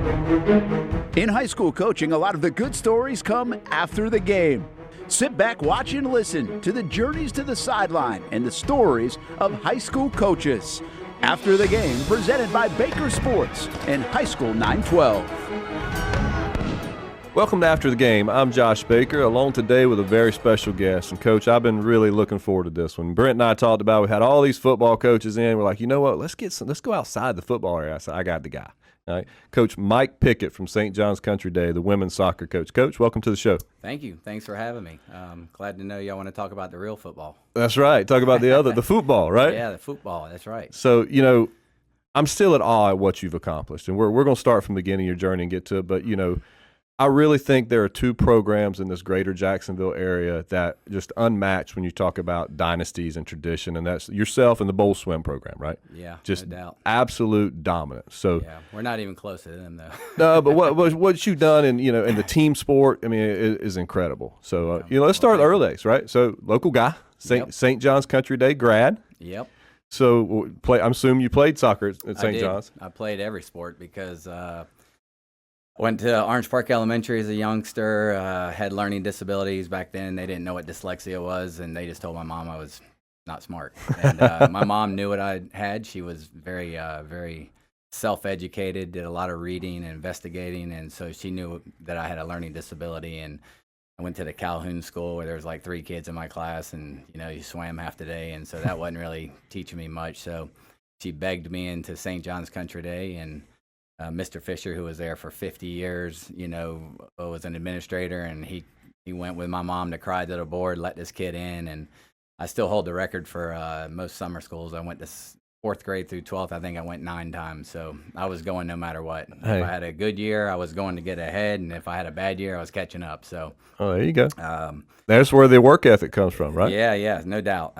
In high school coaching, a lot of the good stories come after the game. Sit back, watch, and listen to the journeys to the sideline and the stories of high school coaches. After the game, presented by Baker Sports and High School 912. Welcome to After the Game. I'm Josh Baker, along today with a very special guest. And, Coach, I've been really looking forward to this one. Brent and I talked about, we had all these football coaches in. We're like, you know what, let's go outside the football area. I said, I got the guy. All right. Coach Mike Pickett from St. John's Country Day, the women's soccer coach. Coach, welcome to the show. Thank you. Thanks for having me. Glad to know y'all want to talk about the real football. That's right. Talk about the football, right? Yeah, the football. That's right. So, you know, I'm still at awe at what you've accomplished. And we're going to start from the beginning of your journey and get to it. But, you know, I really think there are two programs in this greater Jacksonville area that just unmatched when you talk about dynasties and tradition, and that's yourself and the bowl swim program, right? Yeah, just no doubt. Absolute dominance. So yeah, we're not even close to them though. No, but what you've done in the team sport, I mean, is incredible. So let's start early days, right? So local guy, St. John's Country Day grad. Yep. So I'm assuming you played soccer at St. John's. I played every sport because. Went to Orange Park Elementary as a youngster, had learning disabilities back then. They didn't know what dyslexia was, and they just told my mom I was not smart. And my mom knew what I had. She was very, very self-educated, did a lot of reading and investigating, and so she knew that I had a learning disability. And I went to the Calhoun school where there was like 3 kids in my class, and, you swam half the day, and so that wasn't really teaching me much. So she begged me into St. John's Country Day, and Mr. Fisher, who was there for 50 years, was an administrator, and he went with my mom to cry to the board, let this kid in, and I still hold the record for most summer schools. I went to 4th grade through 12th. I think I went 9 times, so I was going no matter what. Hey. If I had a good year, I was going to get ahead, and if I had a bad year, I was catching up. So, there you go. There's where the work ethic comes from, right? Yeah, no doubt.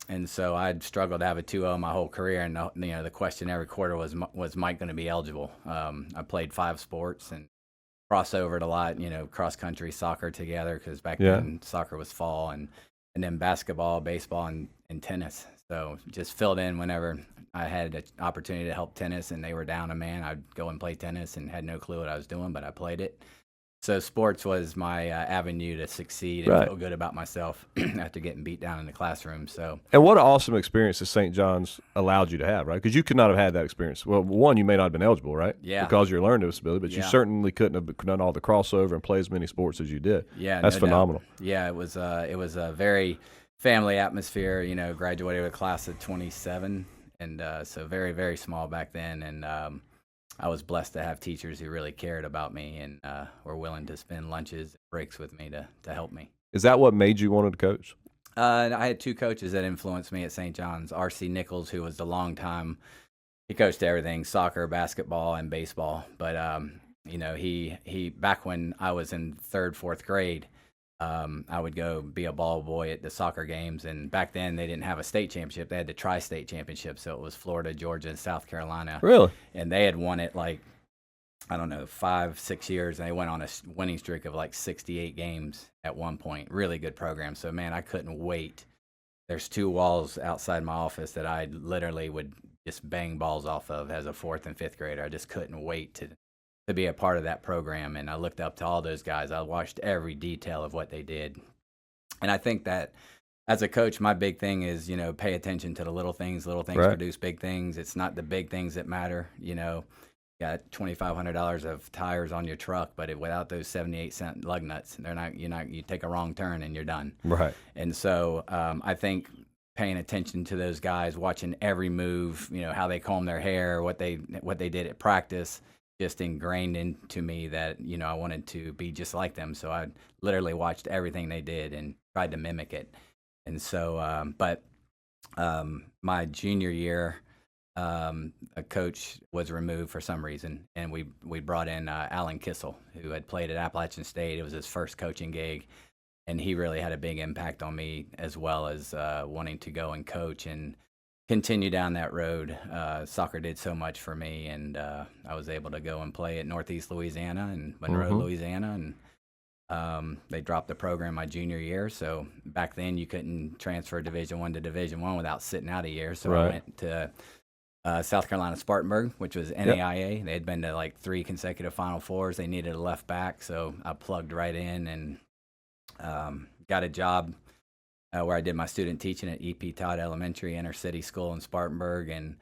And so I'd struggled to have a 2.0 my whole career, and the question every quarter was Mike going to be eligible? I played 5 sports and crossovered a lot, cross country, soccer together, because back then soccer was fall, and then basketball, baseball, and tennis. So just filled in whenever I had an opportunity to help tennis, and they were down a man, I'd go and play tennis, and had no clue what I was doing, but I played it. So sports was my avenue to succeed and feel good about myself after getting beat down in the classroom. So, and what an awesome experience that St. John's allowed you to have, right? Because you could not have had that experience. Well, one, you may not have been eligible, right? Yeah. Because of your learning disability, but you certainly couldn't have done all the crossover and play as many sports as you did. Yeah, that's phenomenal. Doubt. Yeah, it was a very family atmosphere. Graduated with a class of 27, and so very, very small back then, and. I was blessed to have teachers who really cared about me and were willing to spend lunches and breaks with me to help me. Is that what made you want to coach? I had 2 coaches that influenced me at St. John's. R.C. Nichols, who was a long time, he coached everything, soccer, basketball, and baseball. But, he back when I was in 3rd, 4th grade, I would go be a ball boy at the soccer games, and back then they didn't have a state championship. They had the tri-state championship, so it was Florida, Georgia, and South Carolina. Really? And they had won it 5, 6 years, and they went on a winning streak of 68 games at one point. Really good program. So, man, I couldn't wait. There's 2 walls outside my office that I literally would just bang balls off of as a 4th and 5th grader. I just couldn't wait to be a part of that program, and I looked up to all those guys. I watched every detail of what they did, and I think that as a coach, my big thing is pay attention to the little things. Little things produce big things. It's not the big things that matter. You got $2,500 of tires on your truck, but without those 78-cent lug nuts, you take a wrong turn and you're done. Right. And so I think paying attention to those guys, watching every move, how they comb their hair, what they did at practice, just ingrained into me that, I wanted to be just like them. So I literally watched everything they did and tried to mimic it. And so, my junior year, a coach was removed for some reason, and we brought in Alan Kissel, who had played at Appalachian State. It was his first coaching gig, and he really had a big impact on me, as well as wanting to go and coach and continue down that road. Soccer did so much for me, and I was able to go and play at Northeast Louisiana and Monroe, Louisiana, and they dropped the program my junior year. So back then you couldn't transfer Division I to Division I without sitting out a year. So I went to South Carolina Spartanburg, which was NAIA. They had been to like 3 consecutive Final Fours. They needed a left back, so I plugged right in and got a job where I did my student teaching at E.P. Todd Elementary, inner city school in Spartanburg, and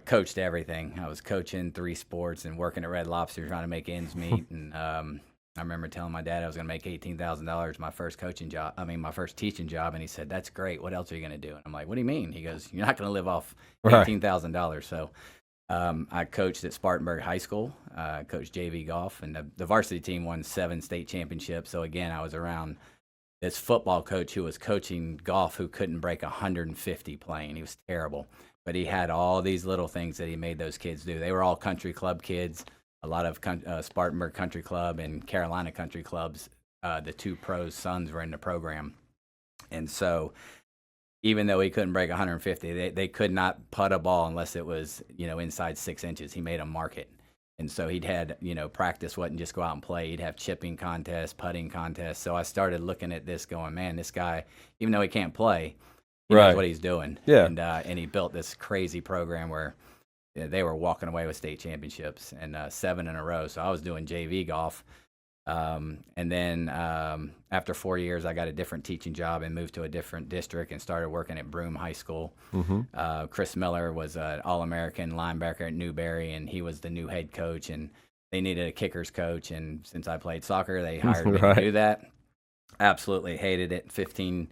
coached everything. I was coaching 3 sports and working at Red Lobster trying to make ends meet. And I remember telling my dad I was going to make $18,000 my first my first teaching job, and he said, "That's great. What else are you going to do?" And I'm like, "What do you mean?" He goes, "You're not going to live off $18,000." So I coached at Spartanburg High School, coached JV golf, and the varsity team won 7 state championships. So again, I was around this football coach who was coaching golf who couldn't break 150 playing. He was terrible, but he had all these little things that he made those kids do. They were all country club kids. A lot of Spartanburg Country Club and Carolina Country Clubs, the 2 pros' sons were in the program. And so even though he couldn't break 150, they could not putt a ball unless it was, inside 6 inches. He made them mark it. And so he'd had, practice wasn't just go out and play. He'd have chipping contests, putting contests. So I started looking at this going, man, this guy, even though he can't play, he knows what he's doing. Yeah. And he built this crazy program where they were walking away with state championships and 7 in a row. So I was doing JV golf. And then after 4 years, I got a different teaching job and moved to a different district and started working at Broome High School. Mm-hmm. Chris Miller was an All-American linebacker at Newberry, and he was the new head coach. And they needed a kickers coach. And since I played soccer, they hired me to do that. Absolutely hated it. 15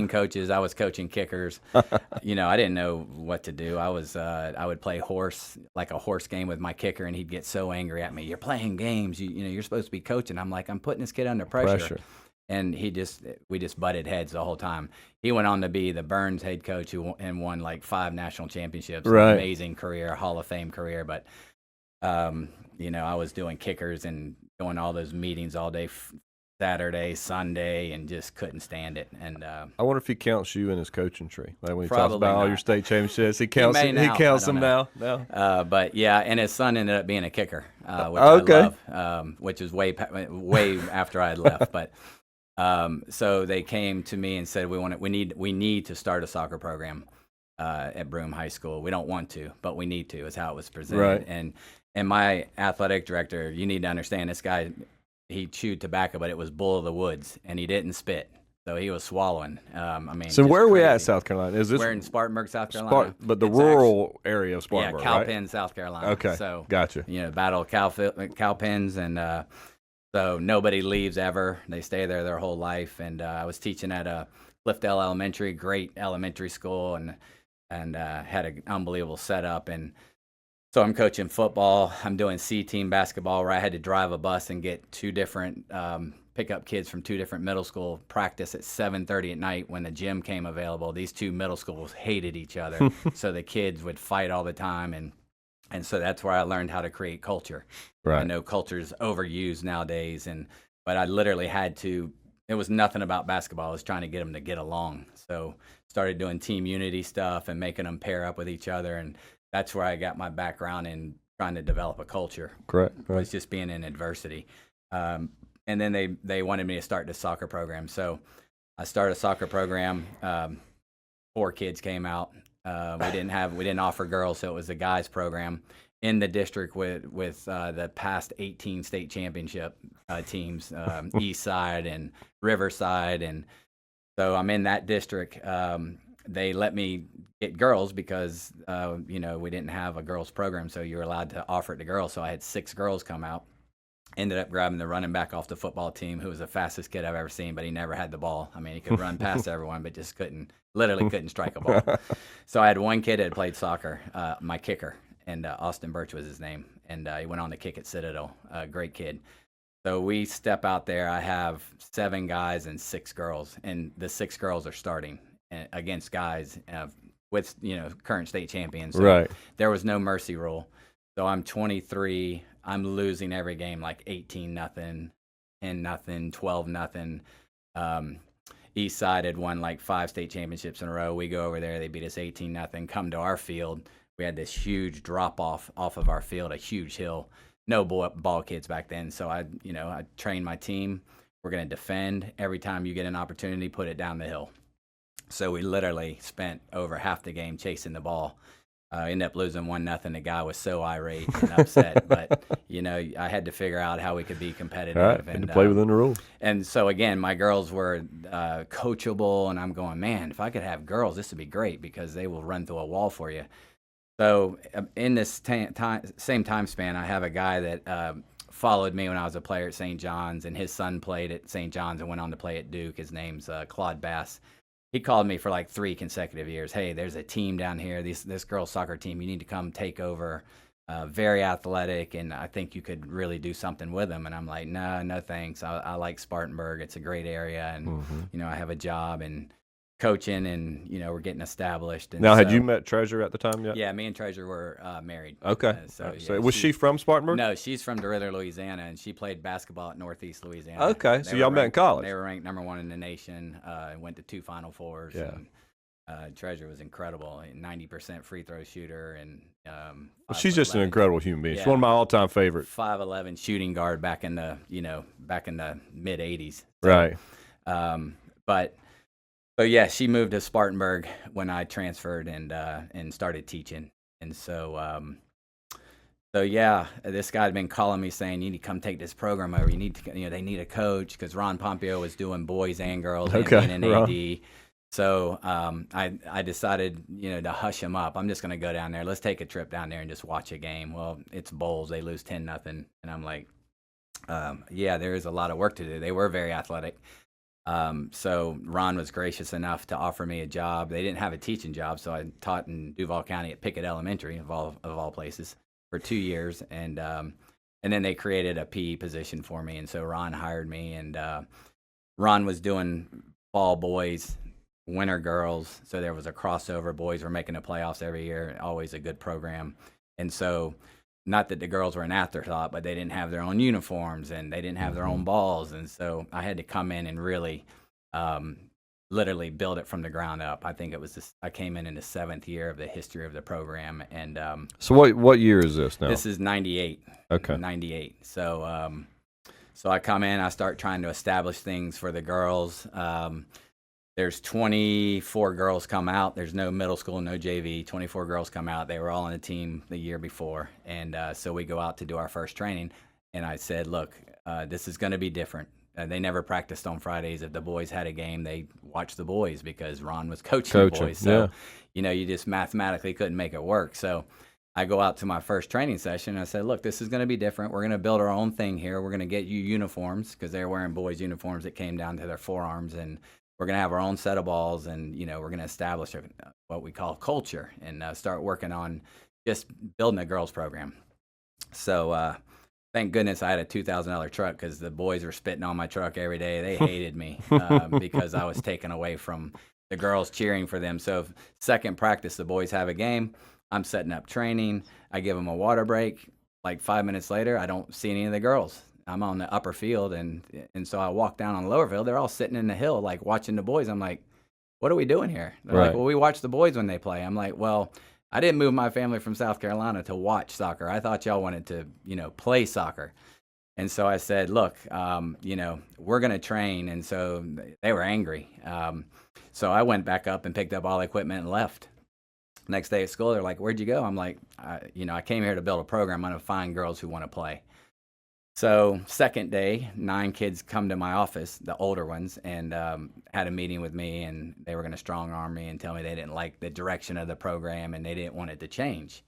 coaches. I was coaching kickers. I didn't know what to do. I would play like a horse game with my kicker, and he'd get so angry at me. "You're playing games. You're supposed to be coaching." I'm like, "I'm putting this kid under pressure. And we just butted heads the whole time. He went on to be the Burns head coach and won like 5 national championships. Right. An amazing career, Hall of Fame career. But I was doing kickers and going to all those meetings all day. Saturday, Sunday, and just couldn't stand it. And I wonder if he counts you in his coaching tree. Like when he talks about all your state championships, he counts them now. No. But yeah, and his son ended up being a kicker, which I love, which is way after I had left. But so they came to me and said, we need to start a soccer program at Broome High School. We don't want to, but we need to. Is how it was presented. Right. And my athletic director, you need to understand, this guy, he chewed tobacco, but it was Bull of the Woods, and he didn't spit, so he was swallowing. So where are we at, South Carolina? We're in Spartanburg, South Carolina. But the rural area of Spartanburg, Cowpen, right? South Carolina. Okay, so gotcha. Battle of Cowpens, and so nobody leaves ever. They stay there their whole life. And I was teaching at Cliffdale Elementary, great elementary school, and had an unbelievable setup. And so I'm coaching football. I'm doing C-team basketball, where I had to drive a bus and get 2 different pick up kids from 2 different middle school practice at 7:30 at night when the gym came available. These 2 middle schools hated each other, so the kids would fight all the time, and so that's where I learned how to create culture. Right. I know culture's overused nowadays, but I literally had to. It was nothing about basketball. I was trying to get them to get along. So started doing team unity stuff and making them pair up with each other, and that's where I got my background in trying to develop a culture. Correct. It was just being in adversity. And then they wanted me to start the soccer program. So I started a soccer program. 4 kids came out. We didn't offer girls, so it was a guys program in the district with the past 18 state championship teams, East Side and Riverside. And so I'm in that district. They let me get girls because, we didn't have a girls program, so you were allowed to offer it to girls. So I had 6 girls come out. Ended up grabbing the running back off the football team, who was the fastest kid I've ever seen, but he never had the ball. I mean, he could run past everyone, but just literally couldn't strike a ball. So I had one kid that had played soccer, my kicker, and Austin Birch was his name. And he went on to kick at Citadel, great kid. So we step out there. I have 7 guys and 6 girls, and the 6 girls are starting against guys with current state champions. So right. There was no mercy rule. So I'm 23. I'm losing every game like 18-0, 10-0, 12-0. East Side had won like 5 state championships in a row. We go over there. They beat us 18-0. Come to our field. We had this huge drop off of our field, a huge hill. No ball kids back then. So I trained my team. We're going to defend. Every time you get an opportunity, put it down the hill. So we literally spent over half the game chasing the ball. Ended up losing 1-0. The guy was so irate and upset, but I had to figure out how we could be competitive. All right, and to play within the rules. And so again, my girls were coachable, and I'm going, man, if I could have girls, this would be great because they will run through a wall for you. So in this same time span, I have a guy that followed me when I was a player at St. John's, and his son played at St. John's and went on to play at Duke. His name's Claude Bass. He called me for like 3 consecutive years. Hey, there's a team down here, this girls' soccer team. You need to come take over. Very athletic, and I think you could really do something with them. And I'm like, no thanks. I like Spartanburg. It's a great area, and I have a job and coaching, and we're getting established. And now, had you met Treasure at the time yet? Yeah, me and Treasure were married. Okay. So was she from Spartanburg? No, she's from DeRidder, Louisiana, and she played basketball at Northeast Louisiana. Okay, so y'all met in college. They were ranked number 1 in the nation. Went to 2 Final Fours. Yeah. And, Treasure was incredible. 90% free throw shooter, and she's just an incredible human being. She's one of my all-time favorites. 5'11" shooting guard back in the mid '80s. So, right. So yeah, she moved to Spartanburg when I transferred and started teaching. And so yeah, this guy had been calling me saying, you need to come take this program over. You need to, they need a coach, because Ron Pompeo was doing boys and girls and being an AD. So I decided, to hush him up. I'm just going to go down there. Let's take a trip down there and just watch a game. Well, it's Bulls. They lose 10-0. And I'm like, yeah, there is a lot of work to do. They were very athletic. So Ron was gracious enough to offer me a job. They didn't have a teaching job, so I taught in Duval County at Pickett Elementary, of all places, for 2 years. And then they created a PE position for me. And so Ron hired me, and Ron was doing fall boys, winter girls. So there was a crossover. Boys were making the playoffs every year, always a good program. And so, not that the girls were an afterthought, but they didn't have their own uniforms, and they didn't have their own balls. And so I had to come in and really literally build it from the ground up. I think I came in the 7th year of the history of the program. And so what year is this now? This is 98. Okay. 98. So I come in, I start trying to establish things for the girls. There's 24 girls come out. There's no middle school, no JV. 24 girls come out. They were all on the team the year before. And so we go out to do our first training. And I said, look, this is going to be different. They never practiced on Fridays. If the boys had a game, they watched the boys because Ron was coaching the boys. So, you just mathematically couldn't make it work. So I go out to my first training session, and I said, look, this is going to be different. We're going to build our own thing here. We're going to get you uniforms, because they were wearing boys' uniforms that came down to their forearms. And we're going to have our own set of balls, and, we're going to establish what we call culture, and start working on just building a girls program. So thank goodness I had a $2,000 truck, because the boys were spitting on my truck every day. They hated me because I was taken away from the girls cheering for them. So second practice, the boys have a game. I'm setting up training. I give them a water break. Like 5 minutes later, I don't see any of the girls. I'm on the upper field, and so I walk down on the lower field. They're all sitting in the hill, like, watching the boys. I'm like, what are we doing here? They're like, well, we watch the boys when they play. I'm like, well, I didn't move my family from South Carolina to watch soccer. I thought y'all wanted to, play soccer. And so I said, look, we're going to train. And so they were angry. So I went back up and picked up all the equipment and left. Next day at school, they're like, where'd you go? I'm like, I came here to build a program. I'm going to find girls who want to play. So second day, 9 kids come to my office, the older ones, and had a meeting with me, and they were going to strong arm me and tell me they didn't like the direction of the program and they didn't want it to change.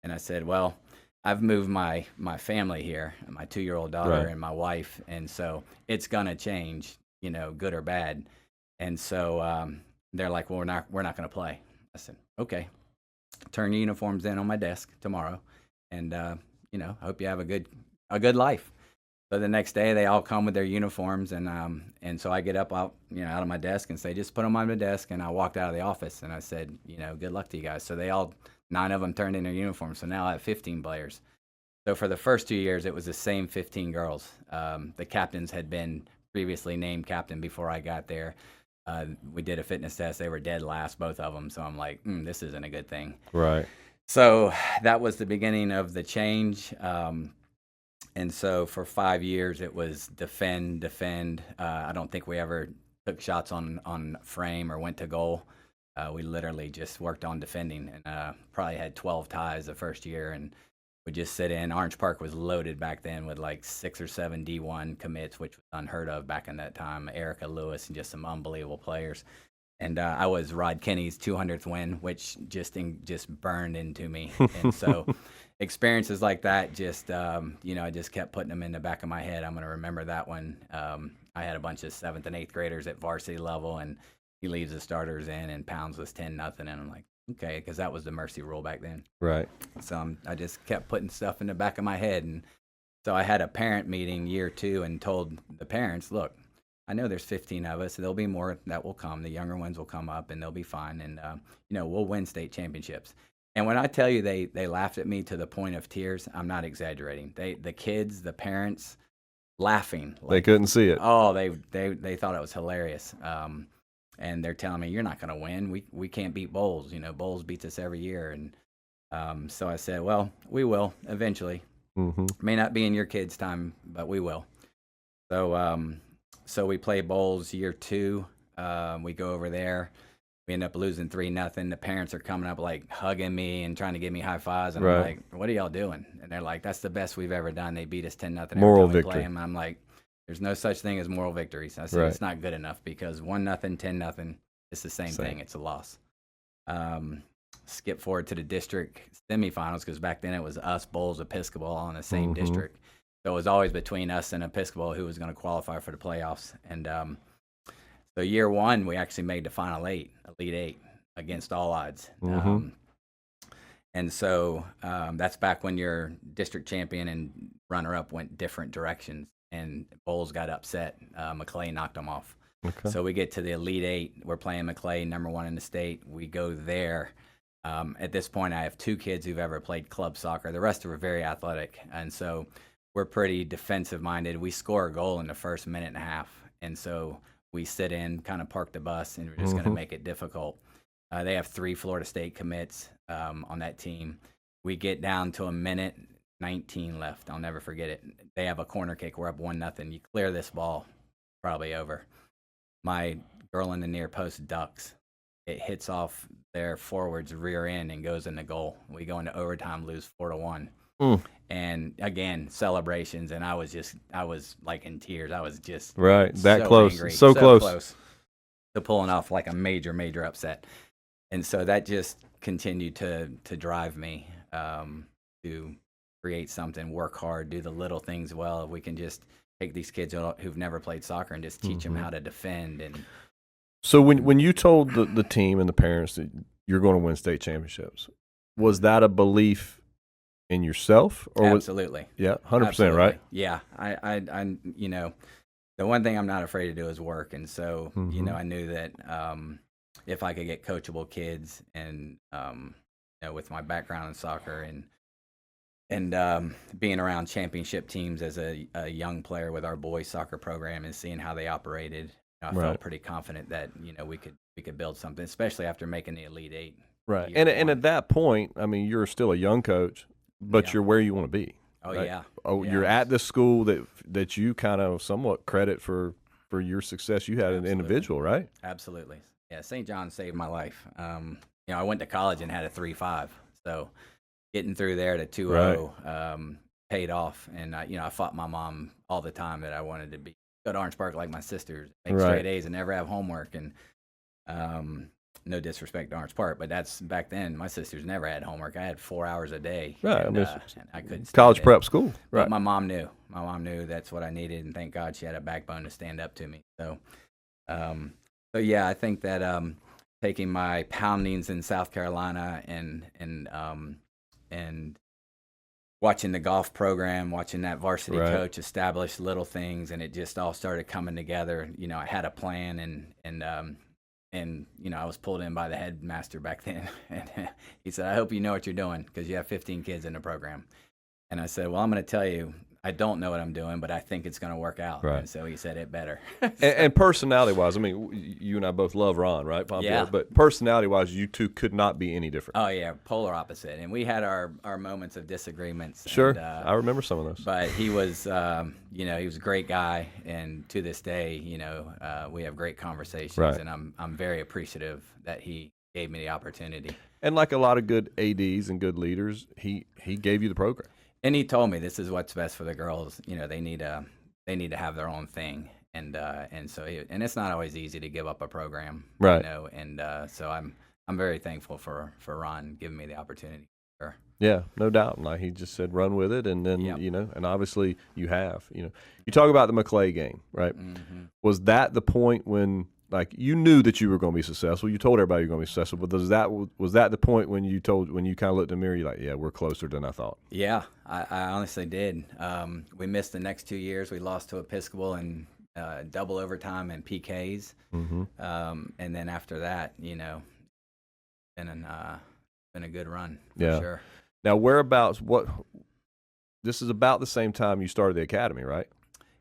And I said, well, I've moved my family here, my 2-year-old daughter and my wife, and so it's going to change, good or bad. And so they're like, well, we're not going to play. I said, okay, turn your uniforms in on my desk tomorrow, and hope you have a good life. So the next day, they all come with their uniforms, and so I get up out of my desk and say, just put them on my desk, and I walked out of the office, and I said, good luck to you guys. So they all, 9 of them turned in their uniforms, so now I have 15 players. So for the first 2 years, it was the same 15 girls. The captains had been previously named captain before I got there. We did a fitness test. They were dead last, both of them, so I'm like, this isn't a good thing. Right. So that was the beginning of the change. And so for 5 years, it was defend. I don't think we ever took shots on frame or went to goal. We literally just worked on defending, and probably had 12 ties the first year, and we just sit in. Orange Park was loaded back then with like 6 or 7 D1 commits, which was unheard of back in that time. Erica Lewis and just some unbelievable players. And I was Rod Kenny's 200th win, which just burned into me. And so experiences like that just, I just kept putting them in the back of my head. I'm going to remember that one. I had a bunch of 7th and 8th graders at varsity level, and he leaves the starters in, and Pounds was 10-0. And I'm like, okay, because that was the mercy rule back then. Right. So I just kept putting stuff in the back of my head. And so I had a parent meeting year 2 and told the parents, look, I know there's 15 of us. There'll be more that will come. The younger ones will come up, and they'll be fine. And, we'll win state championships. And when I tell you they laughed at me to the point of tears, I'm not exaggerating. The kids, the parents, laughing. They couldn't see it. Oh, they thought it was hilarious. And they're telling me, you're not going to win. We can't beat Bowles. Bowles beats us every year. And so I said, well, we will eventually. Mm-hmm. May not be in your kids' time, but we will. So we play Bowles year 2. We go over there. We end up losing 3-0. The parents are coming up like hugging me and trying to give me high fives. And right. I'm like, what are y'all doing? And they're like, that's the best we've ever done. They beat us 10-0. Moral every time we victory. play 'em. I'm like, there's no such thing as moral victories. I said, right. It's not good enough because 1-0, 10-0, it's the same thing. It's a loss. Skip forward to the district semifinals because back then it was us, Bowles, Episcopal all in the same mm-hmm. district. So it was always between us and Episcopal who was going to qualify for the playoffs. And so year 1, we actually made the final 8, Elite 8, against all odds. Mm-hmm. And so that's back when your district champion and runner-up went different directions, and Bowles got upset. McClay knocked them off. Okay. So we get to the Elite 8. We're playing McClay, number 1 in the state. We go there. At this point, I have 2 kids who've ever played club soccer. The rest are very athletic, and so we're pretty defensive-minded. We score a goal in the first minute and a half, and so we sit in, kind of park the bus, and we're just going to make it difficult. They have 3 Florida State commits on that team. We get down to a minute 19 left. I'll never forget it. They have a corner kick. We're up 1-0. You clear this ball, probably over. My girl in the near post ducks. It hits off their forward's rear end and goes in the goal. We go into overtime, lose 4-1. And again, celebrations, and I was like in tears. I was just right that so close, angry, so close to pulling off like a major upset. And so that just continued to drive me to create something, work hard, do the little things well. If we can just take these kids who've never played soccer and just teach them how to defend. And so when you told the team and the parents that you're going to win state championships, was that a belief in yourself? Or absolutely. 100%, right? Yeah. I the one thing I'm not afraid to do is work. And so, I knew that if I could get coachable kids and, with my background in soccer and being around championship teams as a young player with our boys soccer program and seeing how they operated, I felt pretty confident that, we could build something, especially after making the Elite 8. Right. And at that point, I mean, you're still a young coach, but you're where you want to be. Oh, right? yeah. Oh, you're at the school that you kind of somewhat credit for your success you had as an individual, right? Absolutely. Yeah, St. John saved my life. I went to college and had a 3.5, so getting through there to 2.0 paid off. And I fought my mom all the time that I wanted to go to Orange Park like my sisters, make straight A's and never have homework. And no disrespect to Orange Park, but that's back then. My sisters never had homework. I had 4 hours a day. Right. And, and I couldn't. College prep school. Right. But my mom knew. My mom knew that's what I needed, and thank God she had a backbone to stand up to me. So, yeah, I think that taking my poundings in South Carolina and watching the golf program, watching that varsity coach establish little things, and it just all started coming together. I had a plan, and I was pulled in by the headmaster back then, and he said, "I hope you know what you're doing because you have 15 kids in the program." And I said, "Well, I'm going to tell you, I don't know what I'm doing, but I think it's going to work out." Right. And so he said, "It better." And personality-wise, I mean, you and I both love Ron, right? Yeah. But personality-wise, you two could not be any different. Oh, yeah, polar opposite. And we had our moments of disagreements. Sure, and, I remember some of those. But he was, he was a great guy, and to this day, we have great conversations, and I'm very appreciative that he gave me the opportunity. And like a lot of good ADs and good leaders, he gave you the program. And he told me this is what's best for the girls. You know, they need to have their own thing. And so it's not always easy to give up a program, right? You know, and so I'm very thankful for Ron giving me the opportunity. Sure. Yeah, no doubt. Like he just said, run with it, and then Yep. you know, and obviously you have. You know, you talk about the McClay game, right? Mm-hmm. Was that the point when like you knew that you were going to be successful? You told everybody you were going to be successful, but was that the point when you kind of looked in the mirror, you're like, yeah, we're closer than I thought? Yeah, I honestly did. We missed the next 2 years. We lost to Episcopal in double overtime and PKs, Mm-hmm. and then after that, you know, been a good run for Yeah. sure. Now, whereabouts? This is about the same time you started the academy, right?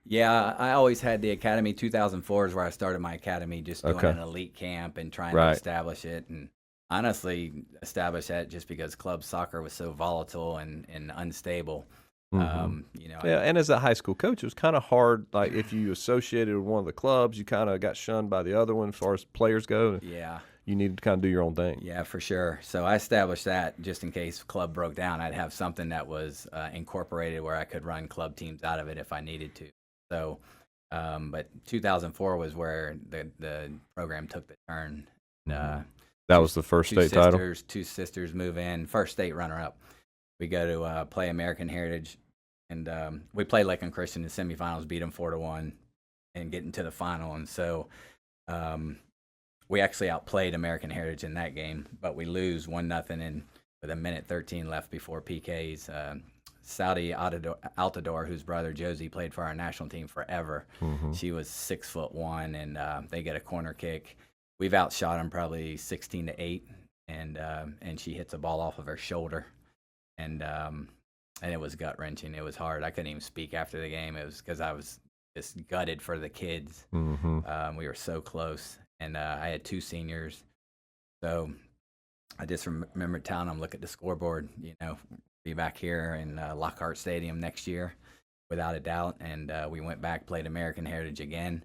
Yeah, I always had the academy. 2004 is where I started my academy, just doing an elite camp and trying to establish it. And honestly, establish that just because club soccer was so volatile and unstable. Mm-hmm. You know, Yeah, and as a high school coach, it was kind of hard. Like if you associated with one of the clubs, you kind of got shunned by the other one as far as players go. Yeah. You needed to kind of do your own thing. Yeah, for sure. So I established that just in case club broke down, I'd have something that was incorporated where I could run club teams out of it if I needed to. So, but 2004 was where the program took the turn. That was the first state title. Two sisters move in, first state runner-up. We go to play American Heritage, and we played Lakeland Christian in the semifinals, beat them 4-1, and get into the final. And so we actually outplayed American Heritage in that game, but we lose 1-0 and with a minute 13 left before PKs. Saudi Altador, whose brother Josie played for our national team forever. Mm-hmm. She was 6'1", and they get a corner kick. We've outshot them probably 16-8, and she hits a ball off of her shoulder, and it was gut wrenching. It was hard. I couldn't even speak after the game. It was because I was just gutted for the kids. Mm-hmm. We were so close, and I had 2 seniors, so I just remember telling them, look at the scoreboard, you know. Be back here in Lockhart Stadium next year, without a doubt. And we went back, played American Heritage again.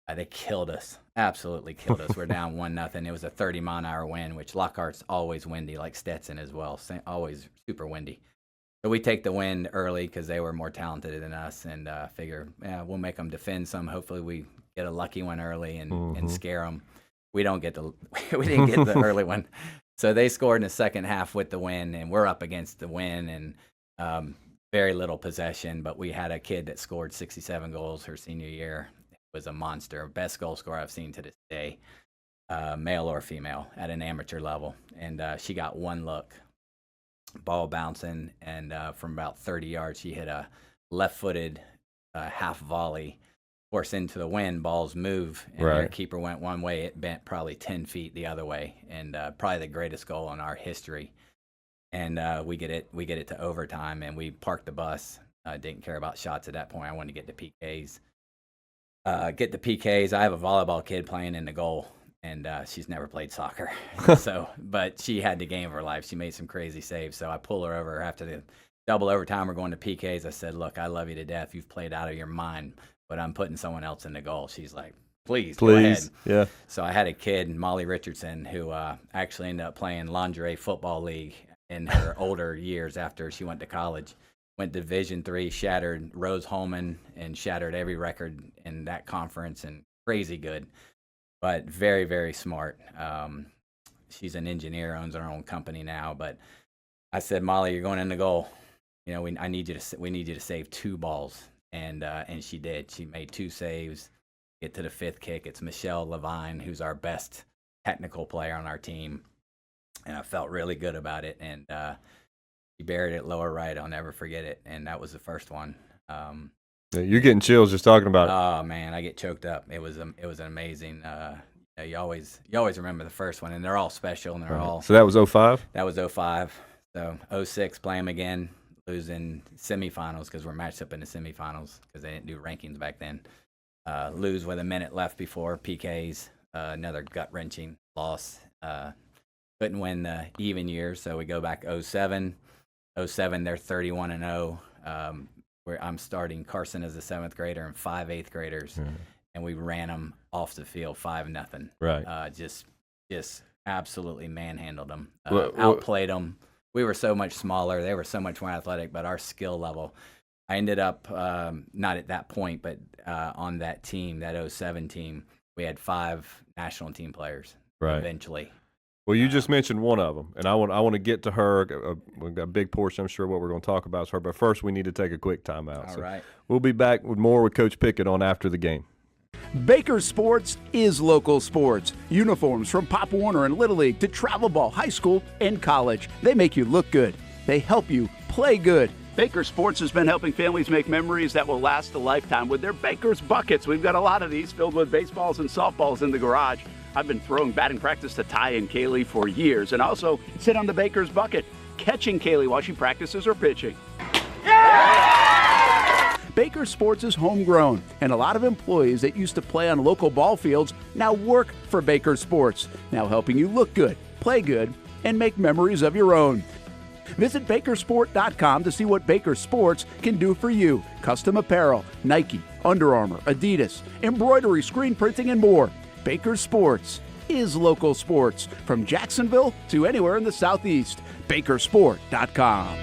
They killed us, absolutely killed us. We're down 1-0. It was a 30-mile-an-hour wind, which Lockhart's always windy, like Stetson as well, always super windy. So we take the wind early because they were more talented than us, and figure, we'll make them defend some. Hopefully we get a lucky one early and scare them. We didn't get the early one. So they scored in the second half with the win, and we're up against the win, and very little possession. But we had a kid that scored 67 goals her senior year. It was a monster, best goal scorer I've seen to this day, male or female, at an amateur level. And she got one look, ball bouncing, and from about 30 yards, she hit a left-footed half volley. Course, into the wind, balls move, and their keeper went one way. It bent probably 10 feet the other way, and probably the greatest goal in our history. And we get it to overtime, and we parked the bus. I didn't care about shots at that point. I wanted to get the PKs. I have a volleyball kid playing in the goal, and she's never played soccer. But she had the game of her life. She made some crazy saves. So I pull her over after the double overtime. We're going to PKs. I said, "Look, I love you to death. You've played out of your mind, but I'm putting someone else in the goal." She's like, please. Go ahead. Yeah. So I had a kid, Molly Richardson, who actually ended up playing Lingerie Football League in her older years after she went to college. Went to Division III, shattered Rose Holman, and shattered every record in that conference, and crazy good, but very, very smart. She's an engineer, owns her own company now. But I said, Molly, you're going in the goal. You know, we need you to save 2 balls. And she did. She made 2 saves, get to the 5th kick. It's Michelle Levine, who's our best technical player on our team. And I felt really good about it. And she buried it lower right. I'll never forget it. And that was the first one. You're getting chills just talking about it. Oh, man, I get choked up. It was amazing. You always remember the first one, and they're all special, and they're all. So that was 05? That was 05. So 06, play them again. Losing semifinals because we're matched up in the semifinals because they didn't do rankings back then. Lose with a minute left before PKs. Another gut-wrenching loss. Couldn't win the even year, so we go back 07. 07, they're 31-0. Where I'm starting Carson as a 7th grader and 5 8th graders, and we ran them off the field 5-0. Right. Just absolutely manhandled them, What- outplayed them. We were so much smaller. They were so much more athletic, but our skill level. I ended up not at that point, but on that team, that '07 team, we had 5 national team players. Right. Eventually. Well, you just mentioned one of them, and I want to get to her. We've got a big portion, I'm sure, what we're going to talk about is her. But first, we need to take a quick timeout. All right. We'll be back with more with Coach Pickett on After the Game. Baker Sports is local sports. Uniforms from Pop Warner and Little League to travel ball, high school, and college. They make you look good. They help you play good. Baker Sports has been helping families make memories that will last a lifetime with their Baker's Buckets. We've got a lot of these filled with baseballs and softballs in the garage. I've been throwing batting practice to Ty and Kaylee for years, and also sit on the Baker's Bucket, catching Kaylee while she practices her pitching. Baker Sports is homegrown, and a lot of employees that used to play on local ball fields now work for Baker Sports, now helping you look good, play good, and make memories of your own. Visit Bakersport.com to see what Baker Sports can do for you. Custom apparel, Nike, Under Armour, Adidas, embroidery, screen printing, and more. Baker Sports is local sports from Jacksonville to anywhere in the Southeast. Bakersport.com.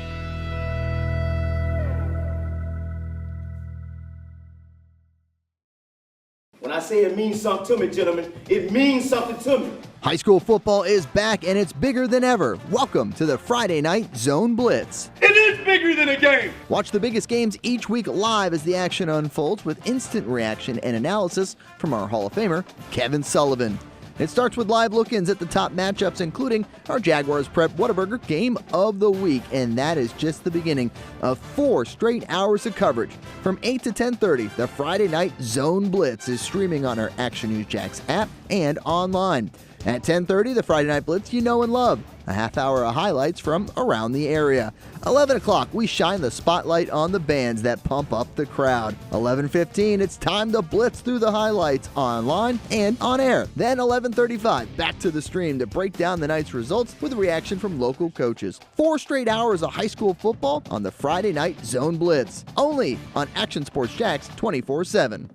When I say it means something to me, gentlemen, it means something to me. High school football is back and it's bigger than ever. Welcome to the Friday Night Zone Blitz. It is bigger than a game. Watch the biggest games each week live as the action unfolds with instant reaction and analysis from our Hall of Famer, Kevin Sullivan. It starts with live look-ins at the top matchups, including our Jaguars Prep Whataburger Game of the Week, and that is just the beginning of 4 straight hours of coverage. From 8 to 10:30, the Friday Night Zone Blitz is streaming on our Action News Jax app and online. At 10:30, the Friday Night Blitz you know and love. A half hour of highlights from around the area. 11 o'clock, we shine the spotlight on the bands that pump up the crowd. 11:15, it's time to blitz through the highlights online and on air. Then 11:35, back to the stream to break down the night's results with a reaction from local coaches. 4 straight hours of high school football on the Friday Night Zone Blitz. Only on Action Sports Jax 24/7.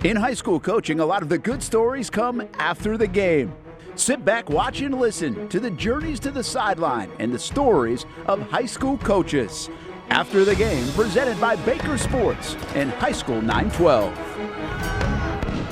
In high school coaching, a lot of the good stories come after the game. Sit back, watch, and listen to the journeys to the sideline and the stories of high school coaches. After the Game, presented by Baker Sports and High School 912.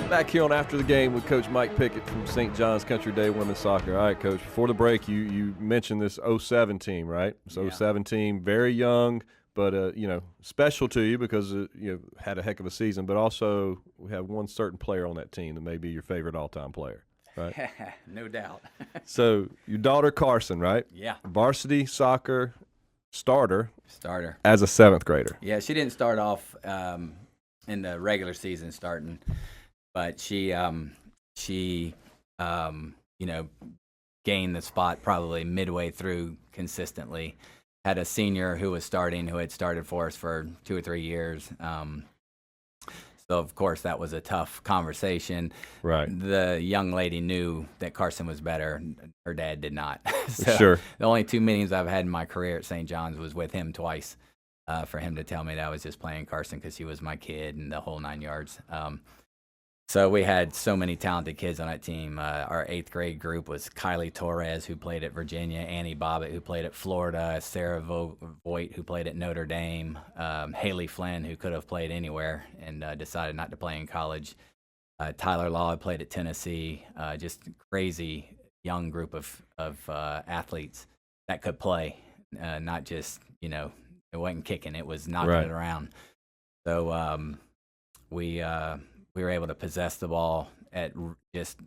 Back here on After the Game with Coach Mike Pickett from St. John's Country Day Women's Soccer. All right, Coach, before the break, you mentioned this '07 team, right? This '07 team, very young, but special to you because you had a heck of a season. But also, we have one certain player on that team that may be your favorite all-time player, right? No doubt. So your daughter Carson, right? Yeah. Varsity soccer starter As a 7th grader. Yeah, she didn't start off in the regular season starting, but she gained the spot probably midway through consistently. Had a senior who was starting, who had started for us for 2 or 3 years. So, of course, that was a tough conversation. Right. The young lady knew that Carson was better. Her dad did not. So Sure. The only 2 meetings I've had in my career at St. John's was with him twice for him to tell me that I was just playing Carson because he was my kid and the whole 9 yards. So we had so many talented kids on that team. Our 8th grade group was Kylie Torres, who played at Virginia, Annie Bobbitt, who played at Florida, Sarah Voigt, who played at Notre Dame, Haley Flynn, who could have played anywhere and decided not to play in college, Tyler Law, who played at Tennessee. Just crazy young group of athletes that could play, not just, it wasn't kicking, it was knocking it around. So we were able to possess the ball at just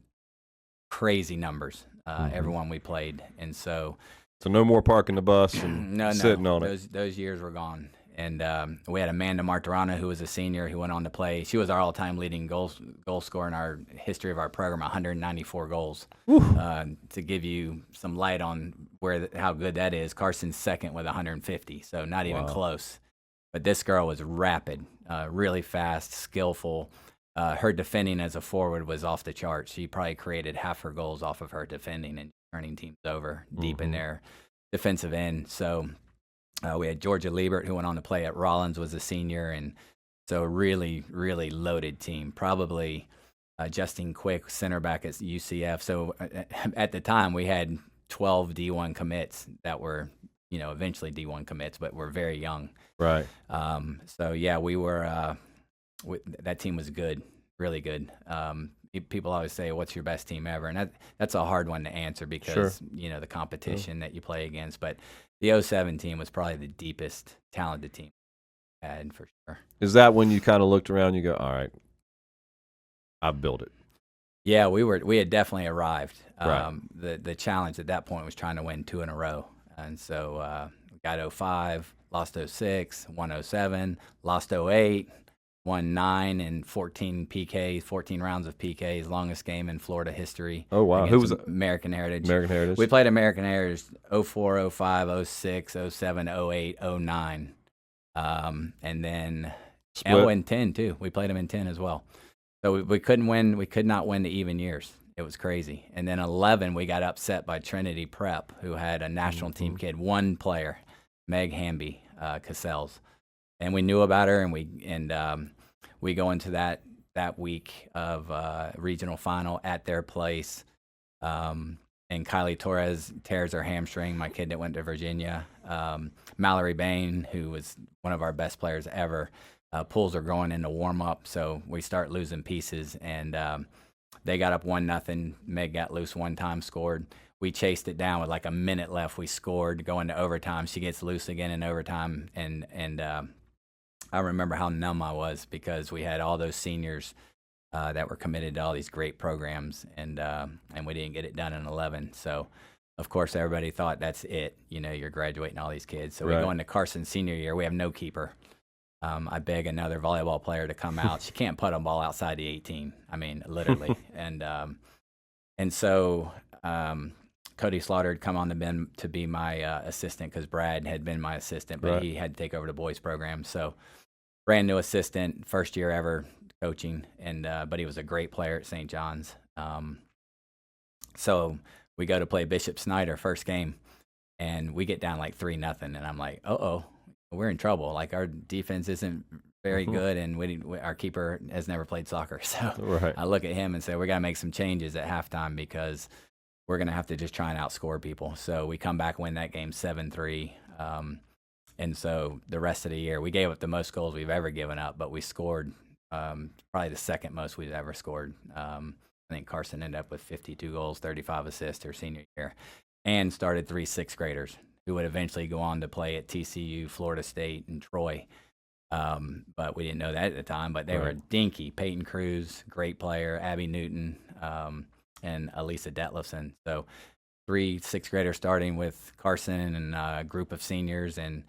crazy numbers, everyone we played. And so no more parking the bus and sitting on it. Those years were gone. And we had Amanda Martirana, who was a senior, who went on to play. She was our all-time leading goal scorer in our history of our program, 194 goals. To give you some light on how good that is, Carson's second with 150, so not even close. But this girl was rapid, really fast, skillful. Her defending as a forward was off the charts. She probably created half her goals off of her defending and turning teams over deep in their defensive end. So we had Georgia Liebert, who went on to play at Rollins, was a senior. And so really, really loaded team. Probably Justin Quick, center back at UCF. So at the time, we had 12 D1 commits that were, eventually D1 commits, but were very young. Right. So yeah, we were. That team was good, really good. People always say, "What's your best team ever?" And that's a hard one to answer because the competition that you play against. But the 07 team was probably the deepest, talented team I had for sure. Is that when you kind of looked around and you go, all right, I've built it? Yeah, we had definitely arrived. Right. The challenge at that point was trying to win 2 in a row, and so we got 05, lost 06, won 07, lost 08. Won 9 and 14 PKs, 14 rounds of PKs, longest game in Florida history. Oh, wow. Who was it? American Heritage. American Heritage. We played American Heritage 04, 05, 06, 07, 08, 09. And then in 10 too. We played them in 10 as well. So we couldn't win. We could not win the even years. It was crazy. And then 11, we got upset by Trinity Prep, who had a national team kid, one player, Meg Hamby, Cassels. And we knew about her, and we go into that week of regional final at their place. And Kylie Torres tears her hamstring, my kid that went to Virginia. Mallory Bain, who was one of our best players ever, pulls her going into warm-up. So we start losing pieces, and they got up 1-0. Meg got loose one time, scored. We chased it down with like a minute left. We scored, go into overtime. She gets loose again in overtime, and I remember how numb I was because we had all those seniors that were committed to all these great programs, and we didn't get it done in 11. So, of course, everybody thought that's it. You're graduating all these kids. So we go into Carson senior year. We have no keeper. I beg another volleyball player to come out. She can't put a ball outside the 18. I mean, literally. And so Cody Slaughter had come on the bench to be my assistant because Brad had been my assistant, but he had to take over the boys program. So brand new assistant, first year ever coaching, and but he was a great player at St. John's. So we go to play Bishop Snyder first game, and we get down like 3-0, and I'm like, uh-oh, we're in trouble. Like our defense isn't very good, and our keeper has never played soccer. So I look at him and say, we got to make some changes at halftime because we're going to have to just try and outscore people. So we come back, win that game 7-3. And so the rest of the year, we gave up the most goals we've ever given up, but we scored probably the second most we've ever scored. I think Carson ended up with 52 goals, 35 assists her senior year, and started 3 sixth graders who would eventually go on to play at TCU, Florida State, and Troy. But we didn't know that at the time, but they were dinky. Peyton Cruz, great player, Abby Newton, and Elisa Detlefson. So 3 sixth graders starting with Carson and a group of seniors, and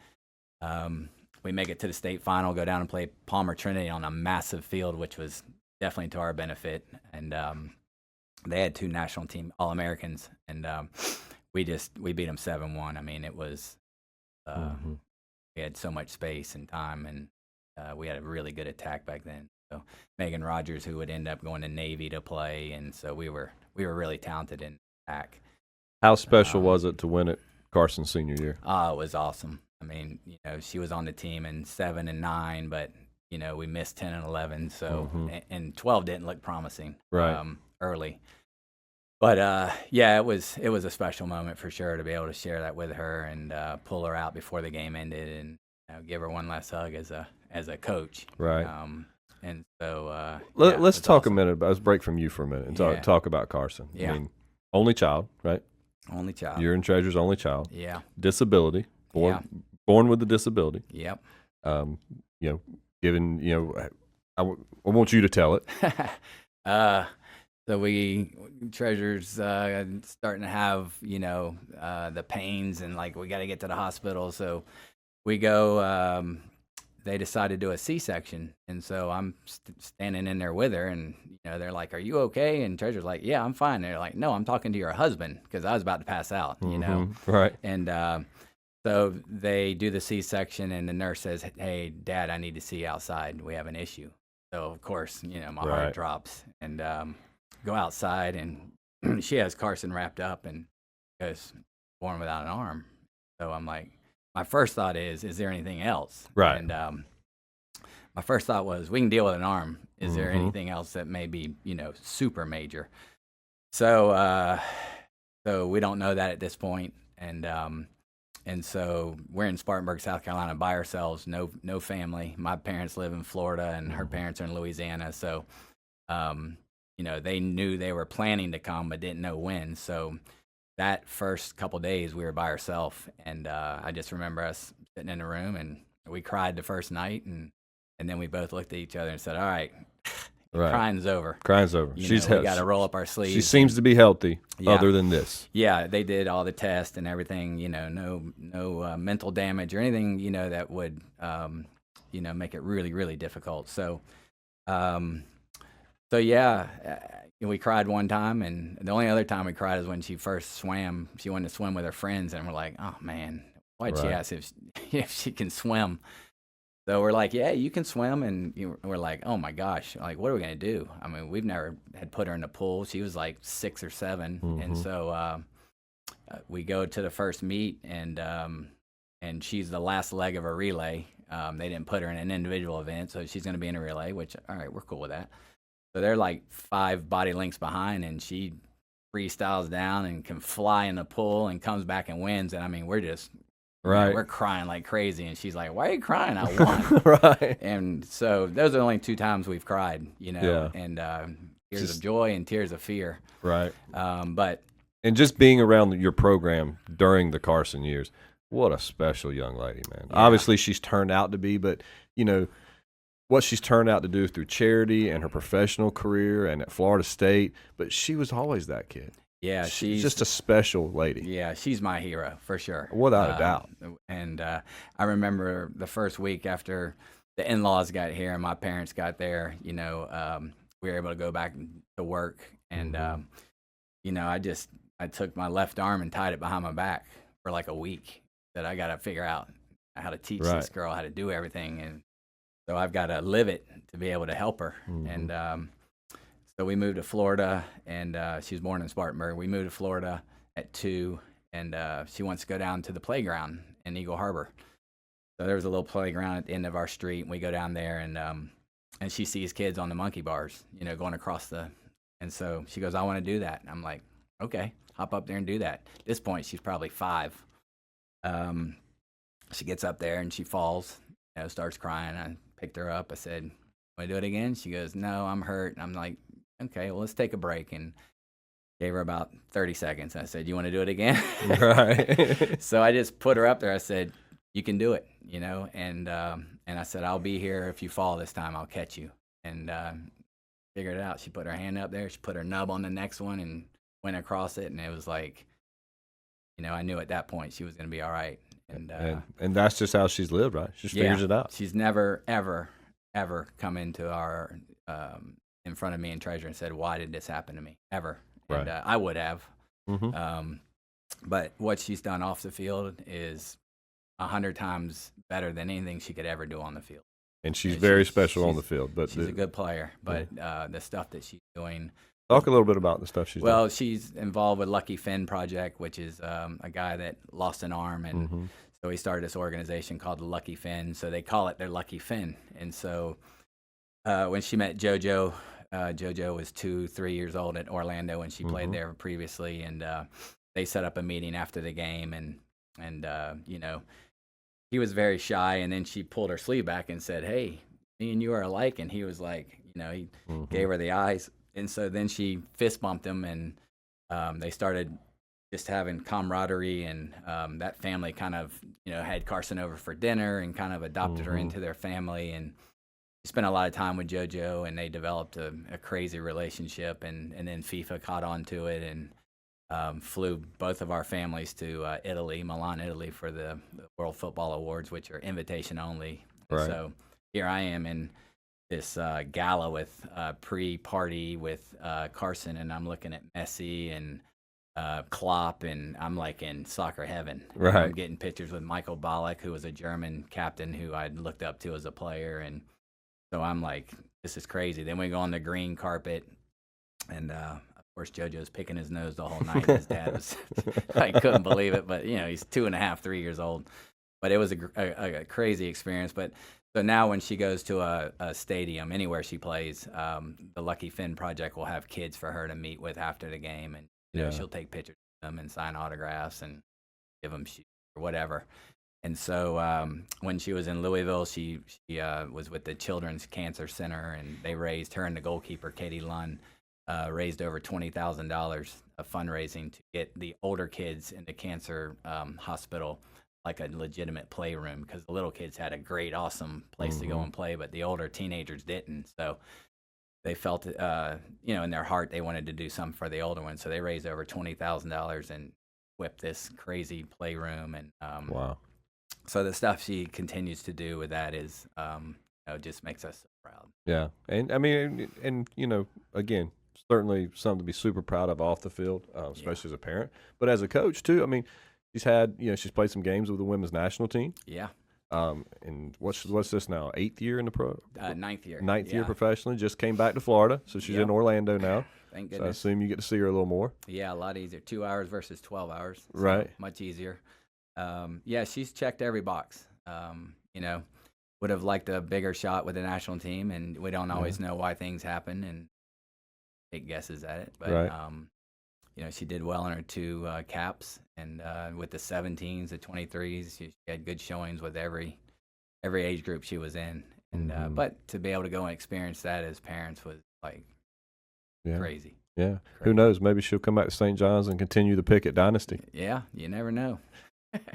we make it to the state final, go down and play Palmer Trinity on a massive field, which was definitely to our benefit. And they had 2 national team All-Americans, and we beat them 7-1. I mean, it was we had so much space and time, and we had a really good attack back then. So Megan Rogers, who would end up going to Navy to play, and so we were really talented in attack. How special was it to win it Carson senior year? It was awesome. I mean, she was on the team in 7 and 9, but we missed 10 and 11. So and 12 didn't look promising early. But it was a special moment for sure to be able to share that with her and pull her out before the game ended and give her one last hug as a coach. Right. And so let's talk a minute about. Let's break from you for a minute and talk about Carson. Yeah. I mean, only child, right? Only child. You're in Treasure's only child. Yeah. Disability. Born with a disability. Yep. Given, I want you to tell it. So Treasure's starting to have, the pains and like we got to get to the hospital. So we go, they decided to do a C-section. And so I'm standing in there with her and, they're like, are you okay? And Treasure's like, yeah, I'm fine. They're like, no, I'm talking to your husband because I was about to pass out, Right. And so they do the C-section and the nurse says, hey, Dad, I need to see you outside. We have an issue. So, of course, my heart drops and go outside and she has Carson wrapped up and goes born without an arm. So I'm like, my first thought is there anything else? Right. And my first thought was, we can deal with an arm. Is there anything else that may be, super major? So, so we don't know that at this point. And so we're in Spartanburg, South Carolina by ourselves, no family. My parents live in Florida and her parents are in Louisiana. So, they knew they were planning to come, but didn't know when. So that first couple days we were by ourselves. And I just remember us sitting in a room and we cried the first night. And then we both looked at each other and said, all right. Crying's over. Crying's over. We got to roll up our sleeves. She seems to be healthy, other than this. Yeah, they did all the tests and everything. No mental damage or anything. That would make it really, really difficult. So, we cried one time, and the only other time we cried is when she first swam. She wanted to swim with her friends, and we're like, oh man, why'd she ask if she can swim? So we're like, yeah, you can swim. And we're like, oh, my gosh, like, what are we going to do? I mean, we've never had put her in the pool. She was like 6 or 7. And so we go to the first meet, and she's the last leg of a relay. They didn't put her in an individual event, so she's going to be in a relay, which, all right, we're cool with that. So they're like 5 body lengths behind, and she freestyles down and can fly in the pool and comes back and wins. And, I mean, we're just – right. We're crying like crazy. And she's like, why are you crying? I won. Right. And so those are the only 2 times we've cried, Yeah. and tears of joy and tears of fear. Right. And just being around your program during the Carson years, what a special young lady, man. Yeah. Obviously, she's turned out to be, but, what she's turned out to do through charity and her professional career and at Florida State, but she was always that kid. Yeah, she's just a special lady. Yeah, she's my hero for sure. Without a doubt. And I remember the first week after the in-laws got here and my parents got there, we were able to go back to work. And, I took my left arm and tied it behind my back for like a week. That I got to figure out how to teach this girl how to do everything. And so I've got to live it to be able to help her. And so we moved to Florida, and she was born in Spartanburg. We moved to Florida at 2, and she wants to go down to the playground in Eagle Harbor. So there was a little playground at the end of our street, and we go down there, and she sees kids on the monkey bars, going across and so she goes, I want to do that. And I'm like, okay, hop up there and do that. At this point, she's probably 5. She gets up there, and she falls, starts crying. I picked her up. I said, want to do it again? She goes, no, I'm hurt. And I'm like, okay, well, let's take a break, and gave her about 30 seconds. I said, you want to do it again? Right. So I just put her up there. I said, you can do it, and I said, I'll be here. If you fall this time, I'll catch you. And figured it out. She put her hand up there. She put her nub on the next one and went across it. And it was like, I knew at that point she was going to be all right. And that's just how she's lived, right? She just figures it out. She's never, ever, ever come into our in front of me in Treasure and said, why did this happen to me? Ever. Right. And I would have. But what she's done off the field is 100 times better than anything she could ever do on the field. And she's very special on the field. But she's a good player. But the stuff that she's doing. Talk a little bit about the stuff she's doing. Well, she's involved with Lucky Finn Project, which is a guy that lost an arm. And so he started this organization called the Lucky Finn. So they call it their Lucky Finn. And so when she met JoJo, JoJo was 2-3 years old at Orlando when she played there previously. And they set up a meeting after the game. And he was very shy. And then she pulled her sleeve back and said, hey, me and you are alike. And he was like, he gave her the eyes. And so then she fist bumped him, and they started just having camaraderie. And that family kind of, had Carson over for dinner and kind of adopted her into their family. And she spent a lot of time with JoJo, and they developed a crazy relationship. And then FIFA caught on to it and flew both of our families to Milan, Italy, for the World Football Awards, which are invitation only. Right. So here I am in this gala with pre-party with Carson, and I'm looking at Messi and Klopp, and I'm like in soccer heaven. Right. I'm getting pictures with Michael Ballack, who was a German captain who I'd looked up to as a player, and so I'm like, this is crazy. Then we go on the green carpet, and of course JoJo's picking his nose the whole night. His dad was, I couldn't believe it, but he's 2.5, 3 years old. but it was a crazy experience. But so now when she goes to a stadium, anywhere she plays, the Lucky Finn Project will have kids for her to meet with after the game, and you know, she'll take pictures of them and sign autographs and give them shoes or whatever. And so when she was in Louisville, she was with the Children's Cancer Center, and they raised, her and the goalkeeper, Katie Lunn, raised over $20,000 of fundraising to get the older kids in the cancer hospital like a legitimate playroom, because the little kids had a great, awesome place to go and play, but the older teenagers didn't. So they felt, you know, in their heart they wanted to do something for the older ones. So they raised over $20,000 and whipped this crazy playroom. And wow. So the stuff she continues to do with that is, you know, just makes us so proud. Yeah, and I mean, and you know, again, certainly something to be super proud of off the field, especially as a parent, but as a coach too. I mean, she's had, you know, she's played some games with the women's national team. Yeah. And what's this now? 8th year in the pro? 9th year. 9th year professionally. Just came back to Florida, so she's in Orlando now. Thank So I goodness. assume you get to see her a little more. Yeah, a lot easier. 2 hours versus 12 hours. So Right. Much easier. Yeah, she's checked every box. You know, would have liked a bigger shot with the national team, and we don't always know why things happen and take guesses at it. But, Right. you know, she did well in her 2 caps, and with the 17s, the 23s, she had good showings with every age group she was in. And but to be able to go and experience that as parents was like crazy. Yeah. Who knows? Maybe she'll come back to St. John's and continue the Pickett dynasty. Yeah, you never know.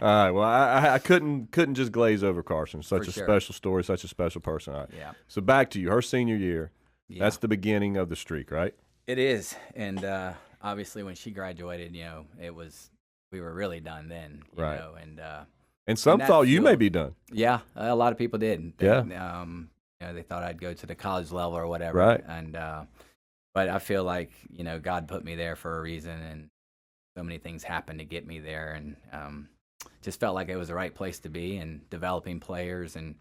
All right. Well, I couldn't just glaze over Carson. Such For a sure. special story, such a special person. All right. Yeah. So back to you. Her senior year. Yeah. That's the beginning of the streak, right? It is, and obviously when she graduated, you know, we were really done then, you Right. know, And some that thought you may field- be done. yeah, a lot of people did. Yeah. You know, they thought I'd go to the college level or whatever, Right. And but I feel like, you know, God put me there for a reason, and so many things happened to get me there, and just felt like it was the right place to be, and developing players and,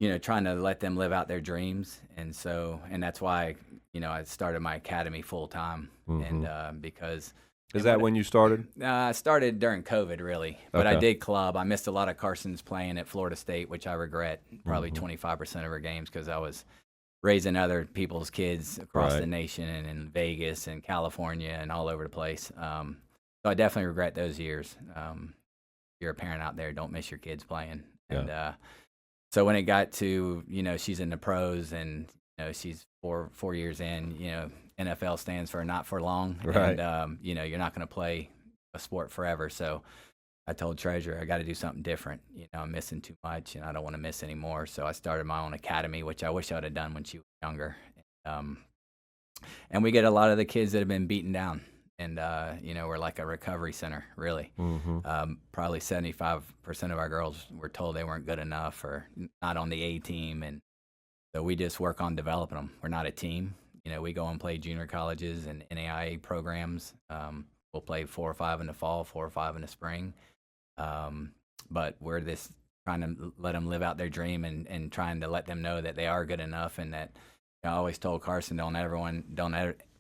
you know, trying to let them live out their dreams. And so, and that's why, you know, I started my academy full time. And because. Is that when you started? I started during COVID, really. But I Okay. did club. I missed a lot of Carson's playing at Florida State, which I regret, probably 25% of her games, because I was raising other people's kids across the nation and in Vegas and California and all over the place. So I definitely regret those years. If you're a parent out there, don't miss your kids playing. And so when it got to, you know, she's in the pros, and, you know, she's four years in, you know, NFL stands for not for long. Right. And, you know, you're not going to play a sport forever. So I told Treasurer, I got to do something different. You know, I'm missing too much, and I don't want to miss anymore. So I started my own academy, which I wish I would have done when she was younger. And we get a lot of the kids that have been beaten down. And, you know, we're like a recovery center, really. Probably 75% of our girls were told they weren't good enough or not on the A team. And so we just work on developing them. We're not a team. You know, we go and play junior colleges and NAIA programs. We'll play 4 or 5 in the fall, 4 or 5 in the spring. But we're this trying to let them live out their dream, and trying to let them know that they are good enough, and that, you know, I always told Carson, don't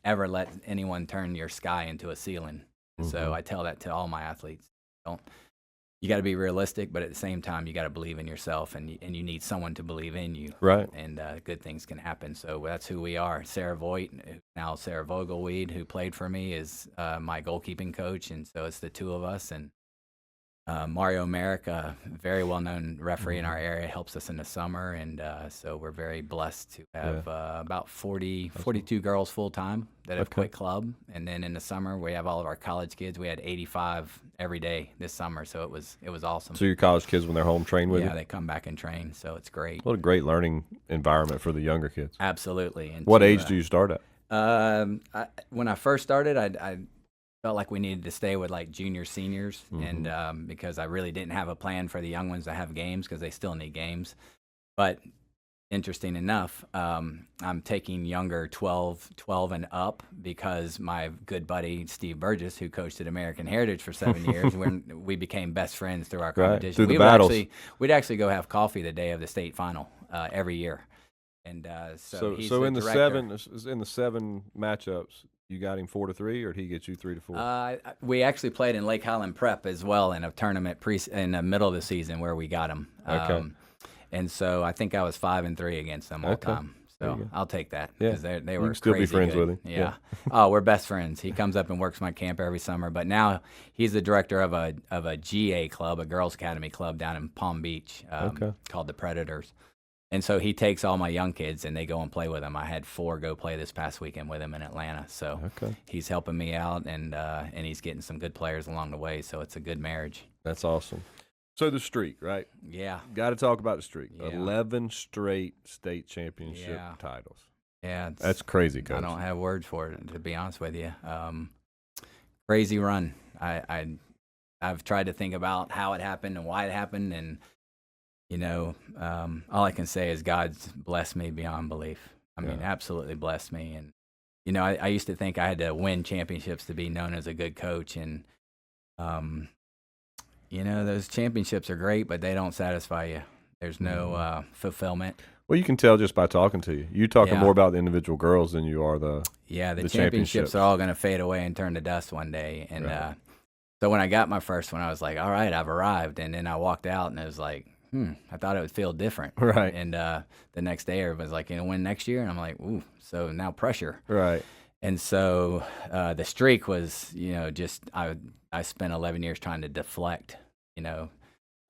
ever let anyone turn your sky into a ceiling. So I tell that to all my athletes. You got to be realistic, but at the same time, you got to believe in yourself, and you need someone to believe in you. Right. And good things can happen. So that's who we are. Sarah Voigt, now Sarah Vogelweed, who played for me, is my goalkeeping coach, and so it's the two of us. And Mario Merrick, a very well-known referee in our area, helps us in the summer, and so we're very blessed to have about 42 girls full-time that have quit club. And then in the summer, we have all of our college kids. We had 85 every day this summer, so it was awesome. So your college kids, when they're home, train with you? Yeah, they come back and train, so it's great. What a great learning environment for the younger kids. Absolutely. And What age do you start at? When I first started, I felt like we needed to stay with like junior seniors, and because I really didn't have a plan for the young ones to have games, because they still need games. But interesting enough, I'm taking younger 12 and up, because my good buddy Steve Burgess, who coached at American Heritage for 7 years, we became best friends through our competition. Through the battles. We'd actually go have coffee the day of the state final every year. And so he's in the the director. seven matchups, You got him 4-3, or did he get you 3-4? We actually played in Lake Highland Prep as well in a tournament in the middle of the season where we got him. Okay. And so I think I was 5-3 against them all Okay. time. So I'll take that Yeah. because they You were can still be crazy friends good. with him. Yeah. Oh, we're best friends. He comes up and works my camp every summer. But now he's the director of a GA club, a girls' academy club down in Palm Beach, called the Predators. And so he takes all my young kids and they go and play with him. I had 4 go play this past weekend with him in Atlanta. So he's helping me out and he's getting some good players along the way. So it's a good marriage. That's awesome. So the streak, right? Yeah. Got to talk about the streak. Yeah. 11 straight state championship titles. Yeah. That's crazy, Coach. I don't have words for it, to be honest with you. Crazy run. I've tried to think about how it happened and why it happened, and all I can say is God's blessed me beyond belief. I mean, absolutely blessed me. And I used to think I had to win championships to be known as a good coach, and those championships are great, but they don't satisfy you. There's no fulfillment. Well, you can tell just by talking to you. You're talking more about the individual girls than you are the championships are all going to fade away and turn to dust one day. And so when I got my first one, I was like, all right, I've arrived. And then I walked out, and it was like, I thought it would feel different. Right. And the next day, everybody's like, win next year? And I'm like, ooh, so now pressure. Right. And so the streak was, I spent 11 years trying to deflect,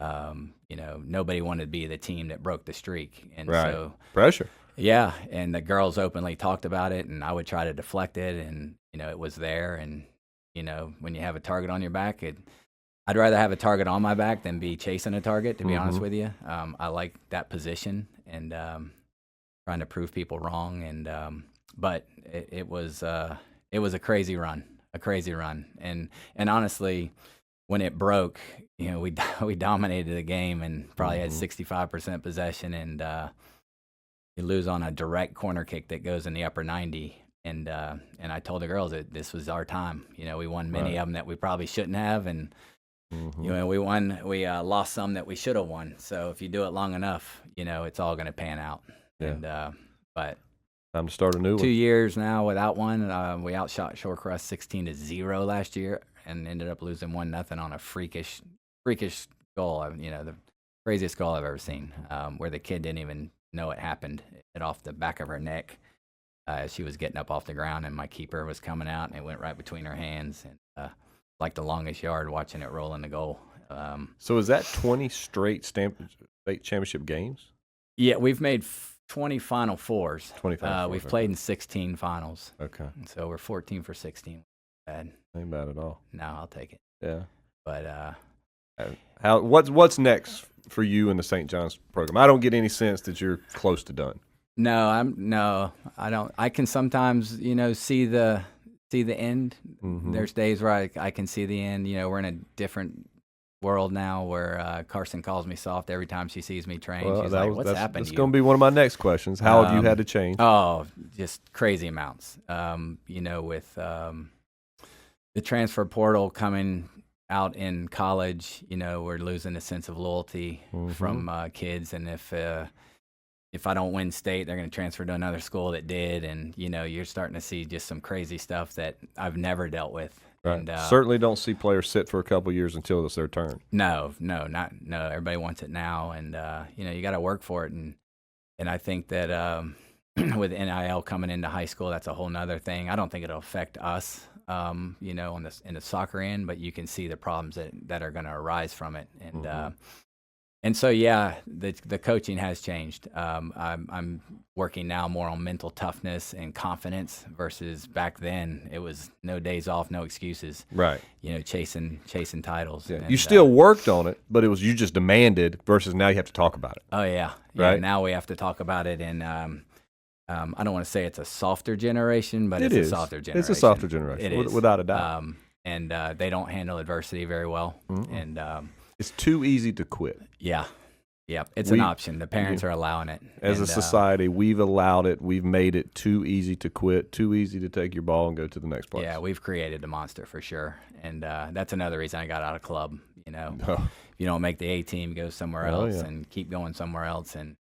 nobody wanted to be the team that broke the streak. And so pressure. Yeah. And the girls openly talked about it, and I would try to deflect it, and, it was there. And, when you have a target on your back, I'd rather have a target on my back than be chasing a target, to be honest with you. I like that position and trying to prove people wrong. And but it was a crazy run, And honestly, when it broke, we dominated the game and probably had 65% possession, and you lose on a direct corner kick that goes in the upper 90. And I told the girls that this was our time. We won many of them that we probably shouldn't have, and we lost some that we should have won. So if you do it long enough, it's all going to pan out. Yeah. And but time to start a new one. 2 years now without one. We outshot Shorecrest 16-0 last year, and ended up losing 1-0 on a freakish goal. The craziest goal I've ever seen, where the kid didn't even know it happened. It hit off the back of her neck as she was getting up off the ground, and my keeper was coming out, and it went right between her hands, and like the longest yard watching it roll in the goal. So is that 20 straight state championship games? Yeah, we've made 20 Final Fours. 20 Final Fours. We've played in 16 finals. Okay. So we're 14 for 16. Bad. Ain't bad at all. No, I'll take it. Yeah. But what's next for you in the St. John's program? I don't get any sense that you're close to done. No, I don't. I can sometimes, see the end. Mm-hmm. There's days where I can see the end. We're in a different world now where Carson calls me soft every time she sees me train. Well, she's like, what's happened to you? That's going to be one of my next questions. How have you had to change? Oh, just crazy amounts. With the transfer portal coming out in college, we're losing a sense of loyalty from kids. And if I don't win state, they're going to transfer to another school that did. And, you're starting to see just some crazy stuff that I've never dealt with. Right. And, certainly don't see players sit for a couple years until it's their turn. No. Everybody wants it now. And, you got to work for it. And I think that with NIL coming into high school, that's a whole nother thing. I don't think it'll affect us, in the soccer end, but you can see the problems that are going to arise from it. And, and so, the coaching has changed. I'm working now more on mental toughness and confidence versus back then it was no days off, no excuses. Right. Chasing titles. Yeah. And, you still worked on it, but it was you just demanded versus now you have to talk about it. Oh, yeah. Right. Now we have to talk about it. And I don't want to say it's a softer generation, but it's a softer generation. It's a softer generation, It is. without a doubt. And they don't handle adversity very well. And it's too easy to quit. Yeah. It's an option. The parents are allowing it. As a society, we've allowed it. We've made it too easy to quit, too easy to take your ball and go to the next place. Yeah, we've created a monster for sure. And that's another reason I got out of club. If you don't make the A team, go somewhere else and keep going somewhere else. And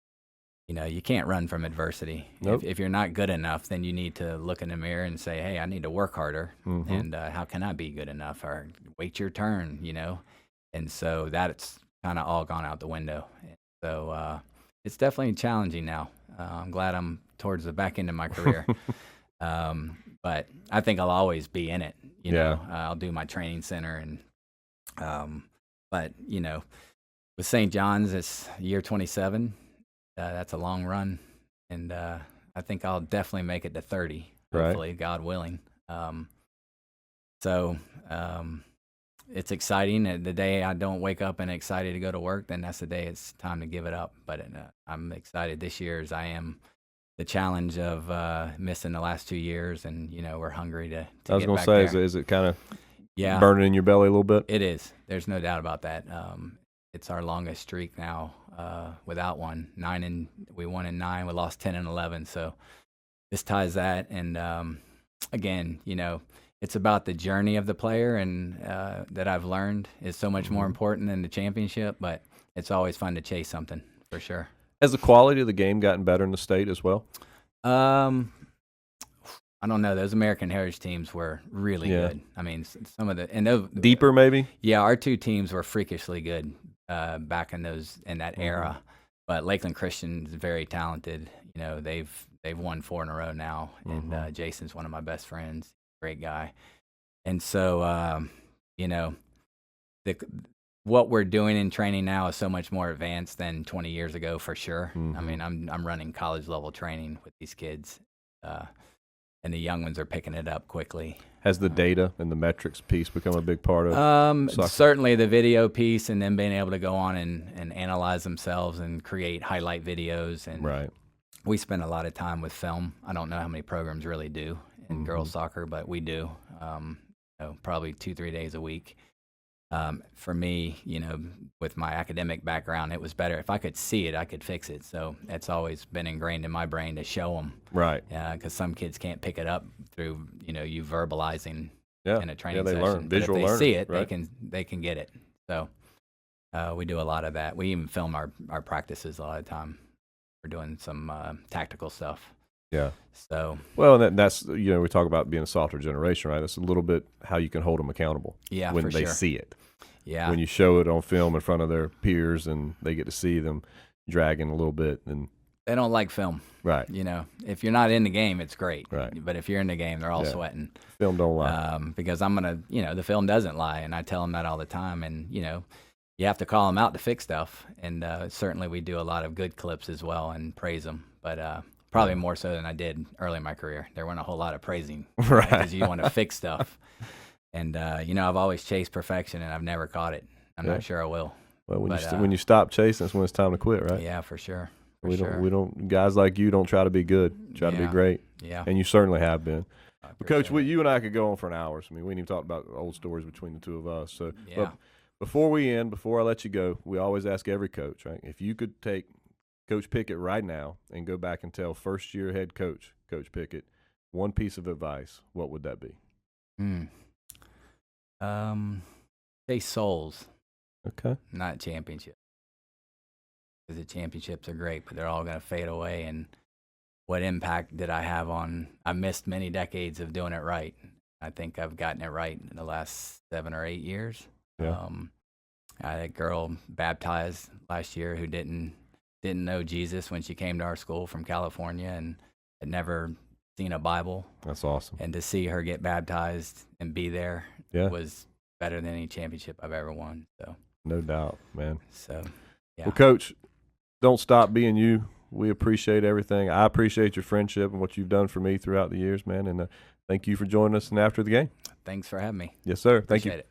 you can't run from adversity. Nope. If you're not good enough, then you need to look in the mirror and say, hey, I need to work harder. Mm-hmm. And how can I be good enough? Or wait your turn, And so that's kind of all gone out the window. So it's definitely challenging now. I'm glad I'm towards the back end of my career. But I think I'll always be in it. I'll do my training center. But, with St. John's, it's year 27. That's a long run, and I think I'll definitely make it to 30, hopefully, right. God willing. So it's exciting. The day I don't wake up and excited to go to work, then that's the day it's time to give it up. But I'm excited this year as I am the challenge of missing the last 2 years, and, we're hungry to I was get going back to say, there. is it kind of Yeah, burning in your belly a little bit? it is. There's no doubt about that. It's our longest streak now without one. We won in 9. We lost 10 and 11. So this ties that. And again, it's about the journey of the player, and that I've learned is so much more important than the championship. But it's always fun to chase something for sure. Has the quality of the game gotten better in the state as well? I don't know. Those American Heritage teams were really good. I mean, some of the Deeper, maybe? Yeah, our 2 teams were freakishly good back in that era. But Lakeland Christian is very talented. They've won 4 in a row now, and Jason's one of my best friends. Great guy. And so, what we're doing in training now is so much more advanced than 20 years ago, for sure. I mean, I'm running college level training with these kids. And the young ones are picking it up quickly. Has the data and the metrics piece become a big part of soccer? Certainly the video piece, and then being able to go on and analyze themselves and create highlight videos. And right. We spend a lot of time with film. I don't know how many programs really do in girls soccer, but we do. Probably 2-3 days a week. For me, with my academic background, it was better. If I could see it, I could fix it. So it's always been ingrained in my brain to show them. Right. Because some kids can't pick it up through, you verbalizing in a training they session. learn. But Visual if they learning, see it, right? they can get it. So we do a lot of that. We even film our practices a lot of the time. We're doing some tactical stuff. Yeah. So well, and that's we talk about being a softer generation, right? That's a little bit how you can hold them accountable. Yeah, when for they sure. see it. Yeah. When you show it on film in front of their peers and they get to see them dragging a little bit, and they don't like film. Right. If you're not in the game, it's great. Right. But if you're in the game, they're all sweating. Film don't lie. Because I'm gonna, the film doesn't lie, and I tell them that all the time. And you have to call them out to fix stuff. And certainly we do a lot of good clips as well and praise them. But probably more so than I did early in my career. There weren't a whole lot of praising, right? Because you want to fix stuff. And I've always chased perfection, and I've never caught it. I'm not sure I will. Well, when you stop chasing, that's when it's time to quit, right? Yeah, for sure. We don't. Guys like you don't try to be good. Try to be great. Yeah. And you certainly have been. But Coach, you and I could go on for an hour. I mean, we ain't even talked about old stories between the two of us. So, but before I let you go, we always ask every coach, right? If you could take Coach Pickett right now and go back and tell first-year head coach, Coach Pickett, one piece of advice, what would that be? Say souls. Okay. Not championship. Because the championships are great, but they're all going to fade away. And what impact did I have on? I missed many decades of doing it right. I think I've gotten it right in the last 7 or 8 years. Yeah. I had a girl baptized last year who didn't know Jesus when she came to our school from California and had never seen a Bible. That's awesome. And to see her get baptized and be there was better than any championship I've ever won. So no doubt, man. So yeah. Well, Coach, don't stop being you. We appreciate everything. I appreciate your friendship and what you've done for me throughout the years, man. And thank you for joining us and after the game. Thanks for having me. Yes, sir. Thank you. Appreciate it.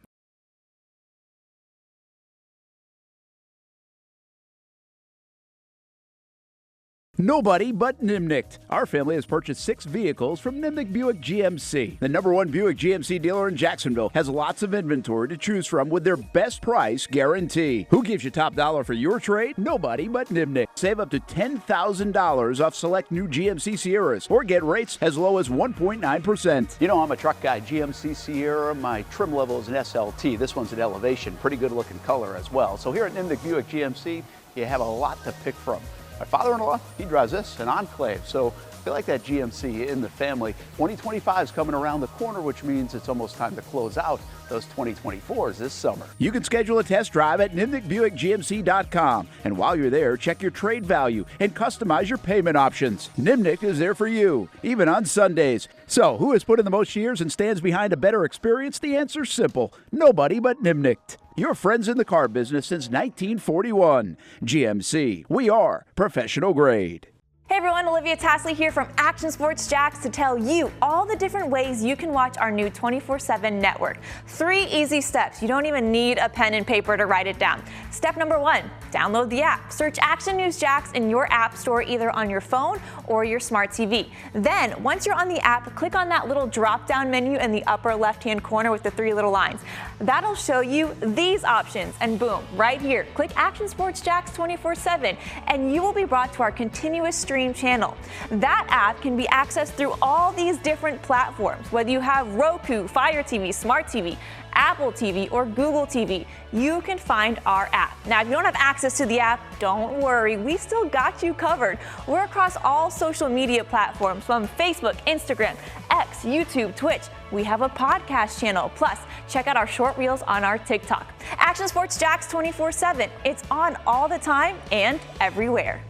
Nobody but Nimnicht. Our family has purchased 6 vehicles from Nimnicht Buick GMC. The #1 Buick GMC dealer in Jacksonville has lots of inventory to choose from with their best price guarantee. Who gives you top dollar for your trade? Nobody but Nimnicht. Save up to $10,000 off select new GMC Sierras or get rates as low as 1.9%. You know, I'm a truck guy. GMC Sierra, my trim level is an SLT. This one's an Elevation. Pretty good looking color as well. So here at Nimnicht Buick GMC, you have a lot to pick from. My father-in-law, he drives this, an Enclave. So I feel like that GMC in the family. 2025 is coming around the corner, which means it's almost time to close out those 2024s this summer. You can schedule a test drive at nimnickbuickgmc.com. And while you're there, check your trade value and customize your payment options. Nimnick is there for you, even on Sundays. So who has put in the most years and stands behind a better experience? The answer's simple. Nobody but Nimnick. Your friends in the car business since 1941. GMC, we are professional grade. Hey everyone, Olivia Tasley here from Action Sports Jacks to tell you all the different ways you can watch our new 24/7 network. 3 easy steps. You don't even need a pen and paper to write it down. Step number 1, download the app. Search Action News Jacks in your app store either on your phone or your smart TV. Then, once you're on the app, click on that little drop-down menu in the upper left-hand corner with the 3 little lines. That'll show you these options, and boom, right here, click Action Sports Jacks 24/7, and you will be brought to our continuous stream channel. That app can be accessed through all these different platforms. Whether you have Roku, Fire TV, Smart TV, Apple TV, or Google TV, you can find our app. Now, if you don't have access to the app, don't worry, we still got you covered. We're across all social media platforms from Facebook, Instagram, X, YouTube, Twitch. We have a podcast channel. Plus, check out our short reels on our TikTok. Action Sports Jacks 24/7. It's on all the time and everywhere.